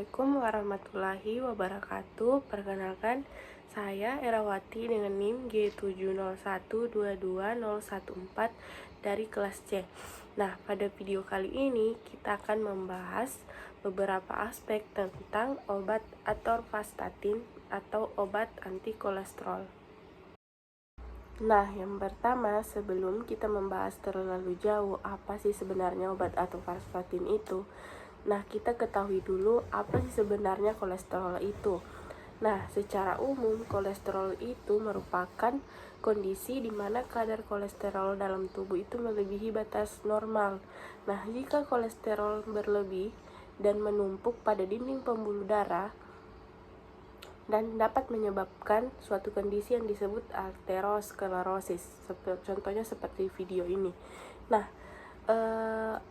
Assalamualaikum warahmatullahi wabarakatuh. Perkenalkan, saya Erawati dengan NIM G701221014 dari kelas C. Nah, pada video kali ini kita akan membahas beberapa aspek tentang obat atorvastatin atau obat anti kolesterol. Nah, yang pertama, sebelum kita membahas terlalu jauh apa sih sebenarnya obat atorvastatin itu, nah, kita ketahui dulu apa sih sebenarnya kolesterol itu. Nah, secara umum kolesterol itu merupakan kondisi di mana kadar kolesterol dalam tubuh itu melebihi batas normal. Nah, jika kolesterol berlebih dan menumpuk pada dinding pembuluh darah dan dapat menyebabkan suatu kondisi yang disebut aterosklerosis. Contohnya seperti video ini. Nah,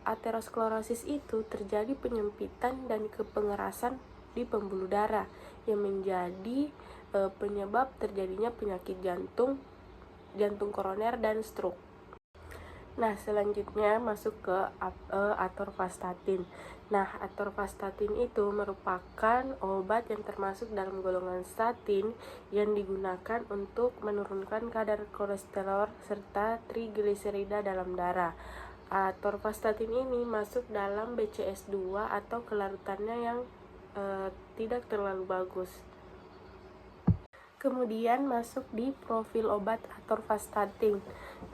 aterosklerosis itu terjadi penyempitan dan kepengerasan di pembuluh darah yang menjadi penyebab terjadinya penyakit jantung koroner dan stroke. Nah, selanjutnya masuk ke atorvastatin. Nah, atorvastatin itu merupakan obat yang termasuk dalam golongan statin yang digunakan untuk menurunkan kadar kolesterol serta trigliserida dalam darah. Atorvastatin ini masuk dalam BCS2 atau kelarutannya yang tidak terlalu bagus. Kemudian masuk di profil obat atorvastatin.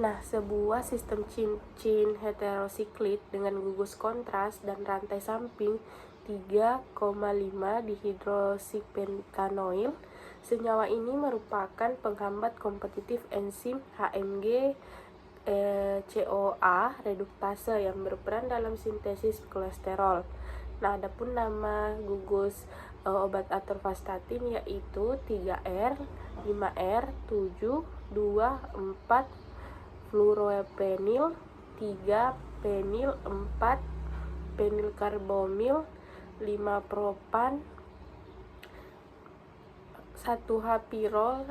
Nah, sebuah sistem cincin heterosiklit dengan gugus kontras dan rantai samping 3,5 dihidroksipentanoil. Senyawa ini merupakan penghambat kompetitif enzim HMG CoA reduktase yang berperan dalam sintesis kolesterol. Nah, adapun nama gugus obat atorvastatin yaitu 3R, 5R, 7, 2, 4 fluoropenil, 3 penil, 4 penilkarbamil, 5 propan, 1H pirol,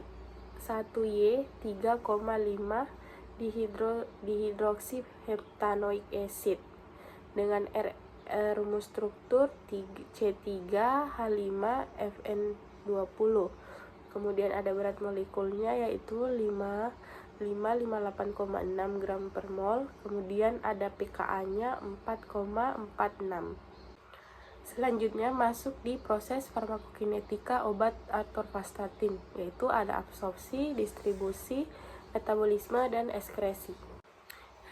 1Y, 3,5 dihidroksiheptanoik acid dengan rumus struktur C3H5FN20. Kemudian ada berat molekulnya yaitu 558,6 gram per mol. Kemudian ada pKa-nya 4,46. Selanjutnya masuk di proses farmakokinetika obat atorvastatin, yaitu ada absorpsi, distribusi, metabolisme, dan ekskresi.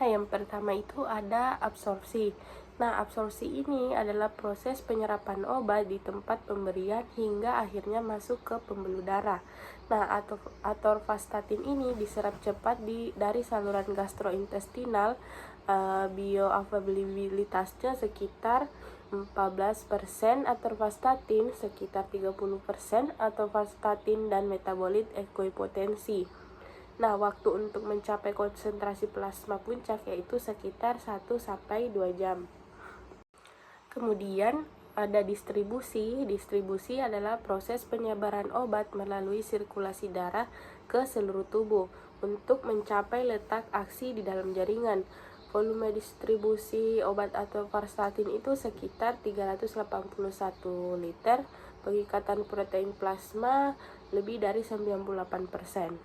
Nah, yang pertama itu ada absorpsi. Nah, absorpsi ini adalah proses penyerapan obat di tempat pemberian hingga akhirnya masuk ke pembuluh darah. Nah, atorvastatin ini diserap cepat dari saluran gastrointestinal. Bioavailabilitasnya sekitar 14% atorvastatin, sekitar 30% atorvastatin dan metabolit ekohipotensi. Nah, waktu untuk mencapai konsentrasi plasma puncak yaitu sekitar 1-2 jam. Kemudian ada distribusi. Distribusi adalah proses penyebaran obat melalui sirkulasi darah ke seluruh tubuh untuk mencapai letak aksi di dalam jaringan. Volume distribusi obat atorvastatin itu sekitar 381 liter. Pengikatan protein plasma lebih dari 98%.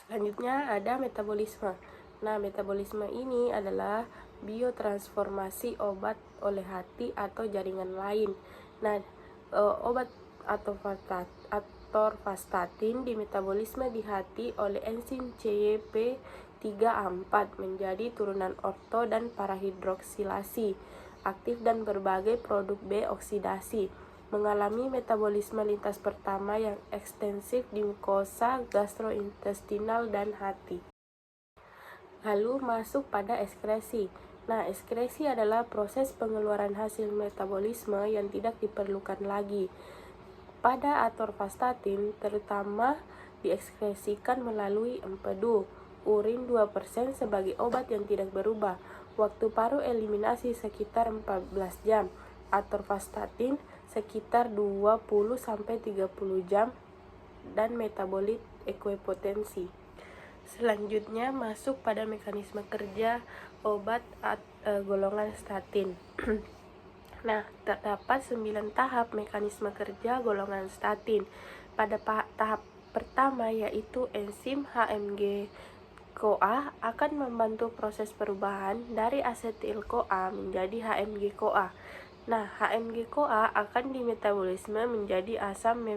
Selanjutnya ada metabolisme. Nah, metabolisme ini adalah biotransformasi obat oleh hati atau jaringan lain. Nah, obat atorvastatin di metabolisme di hati oleh enzim CYP3A4 menjadi turunan orto dan parahidroksilasi aktif dan berbagai produk B oksidasi. Mengalami metabolisme lintas pertama yang ekstensif di mukosa, gastrointestinal, dan hati. Lalu masuk pada ekskresi. Nah, ekskresi adalah proses pengeluaran hasil metabolisme yang tidak diperlukan lagi. Pada atorvastatin, terutama diekskresikan melalui empedu, urin 2% sebagai obat yang tidak berubah. Waktu paruh eliminasi sekitar 14 jam. Atorvastatin sekitar 20-30 jam dan metabolit ekohipotensi. Selanjutnya masuk pada mekanisme kerja obat golongan statin. Nah, terdapat 9 tahap mekanisme kerja golongan statin. Pada tahap pertama yaitu enzim HMG-CoA akan membantu proses perubahan dari asetil-CoA menjadi HMG-CoA. Nah, HMG-CoA akan dimetabolisme menjadi asam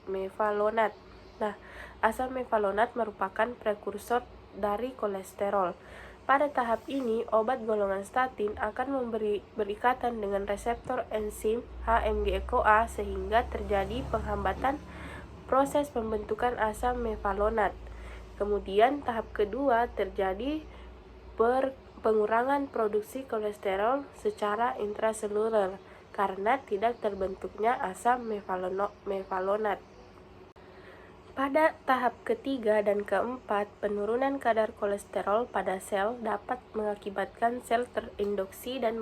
mevalonat. Nah, asam mevalonat merupakan prekursor dari kolesterol. Pada tahap ini, obat golongan statin akan berikatan dengan reseptor enzim HMG-CoA sehingga terjadi penghambatan proses pembentukan asam mevalonat. Kemudian tahap kedua terjadi pengurangan produksi kolesterol secara intraseluler karena tidak terbentuknya asam mevalonat. Pada tahap ketiga dan keempat, penurunan kadar kolesterol pada sel dapat mengakibatkan sel terinduksi dan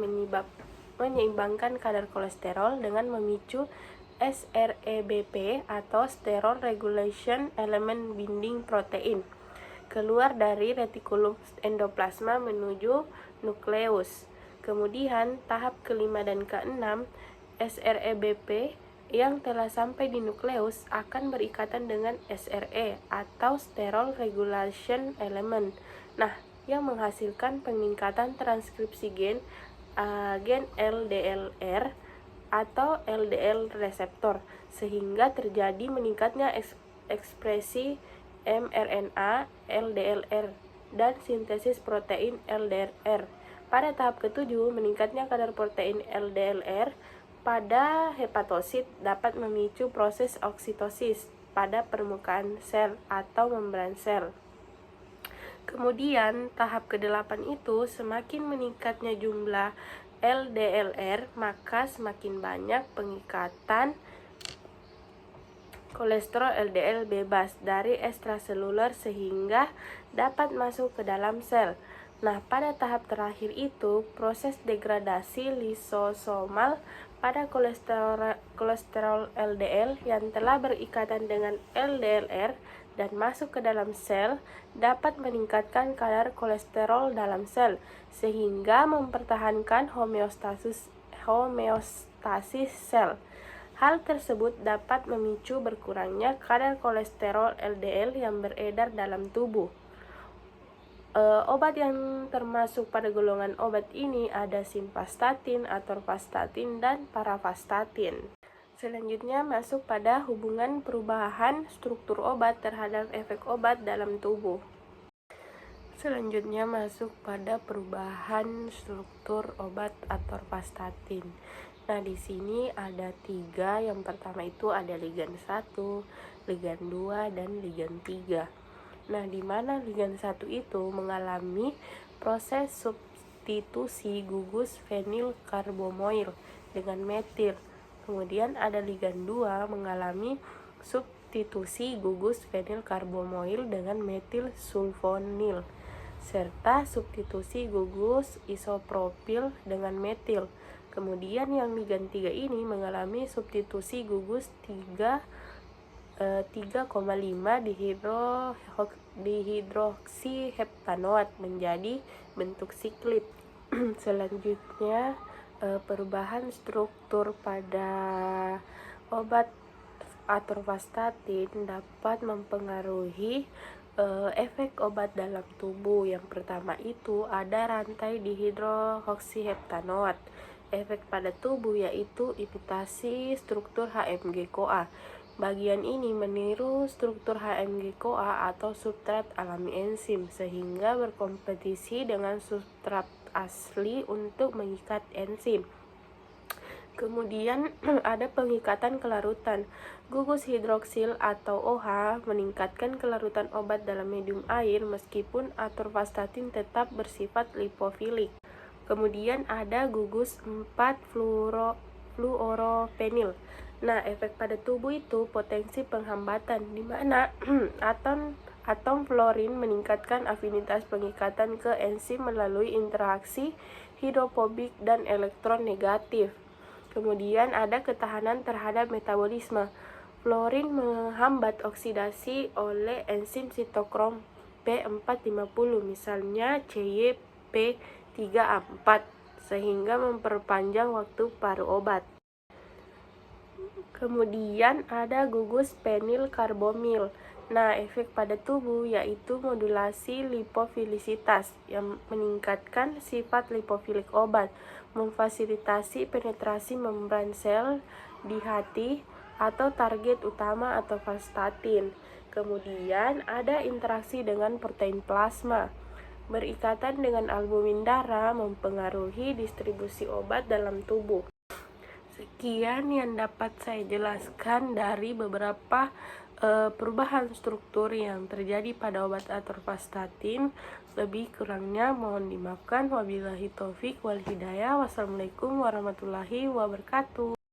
menyeimbangkan kadar kolesterol dengan memicu SREBP atau Sterol Regulation Element Binding Protein keluar dari retikulum endoplasma menuju nukleus. Kemudian tahap kelima dan keenam, SREBP yang telah sampai di nukleus akan berikatan dengan SRE atau Sterol Regulation Element. Nah, yang menghasilkan peningkatan transkripsi gen LDLR atau LDL reseptor sehingga terjadi meningkatnya ekspresi mRNA LDLR dan sintesis protein LDLR. Pada tahap ketujuh, meningkatnya kadar protein LDLR pada hepatosit dapat memicu proses oksitosis pada permukaan sel atau membran sel. Kemudian, tahap ke-8 itu semakin meningkatnya jumlah LDLR, maka semakin banyak pengikatan kolesterol LDL bebas dari ekstraseluler sehingga dapat masuk ke dalam sel. Nah, pada tahap terakhir itu, proses degradasi lisosomal pada kolesterol LDL yang telah berikatan dengan LDLR dan masuk ke dalam sel dapat meningkatkan kadar kolesterol dalam sel sehingga mempertahankan homeostasis sel. Hal tersebut dapat memicu berkurangnya kadar kolesterol LDL yang beredar dalam tubuh. Obat yang termasuk pada golongan obat ini ada simvastatin, atorvastatin, dan paravastatin. Selanjutnya masuk pada hubungan perubahan struktur obat terhadap efek obat dalam tubuh. Selanjutnya masuk pada perubahan struktur obat atorvastatin. Nah, di sini ada 3. Yang pertama itu ada ligan 1, ligan 2, dan ligan 3. Nah, di mana ligan 1 itu mengalami proses substitusi gugus fenilkarbomoil dengan metil. Kemudian ada ligan 2 mengalami substitusi gugus fenilkarbomoil dengan metil sulfonil serta substitusi gugus isopropil dengan metil. Kemudian yang ligan 3 ini mengalami substitusi gugus 3,5 dihidroksiheptanoat menjadi bentuk siklid. Selanjutnya perubahan struktur pada obat atorvastatin dapat mempengaruhi efek obat dalam tubuh. Yang pertama itu ada rantai dihidroksiheptanoat. Efek pada tubuh yaitu imitasi struktur HMG-CoA. Bagian ini meniru struktur HMG-CoA atau substrat alami enzim sehingga berkompetisi dengan substrat asli untuk mengikat enzim. Kemudian ada pengikatan kelarutan. Gugus hidroksil atau OH meningkatkan kelarutan obat dalam medium air meskipun atorvastatin tetap bersifat lipofilik. Kemudian ada gugus 4-fluoropenil. Nah, efek pada tubuh itu potensi penghambatan di mana atom fluorin meningkatkan afinitas pengikatan ke enzim melalui interaksi hidrofobik dan elektron negatif. Kemudian ada ketahanan terhadap metabolisme. Fluorin menghambat oksidasi oleh enzim sitokrom P450, misalnya CYP3A4, sehingga memperpanjang waktu paru obat. Kemudian ada gugus fenilkarbamil. Nah, efek pada tubuh yaitu modulasi lipofilisitas yang meningkatkan sifat lipofilik obat, memfasilitasi penetrasi membran sel di hati atau target utama atau vastatin. Kemudian ada interaksi dengan protein plasma. Berikatan dengan albumin darah mempengaruhi distribusi obat dalam tubuh. Sekian yang dapat saya jelaskan dari beberapa perubahan struktur yang terjadi pada obat atorvastatin. Lebih kurangnya mohon dimaafkan. Wabillahi taufik wal hidayah. Wassalamualaikum warahmatullahi wabarakatuh.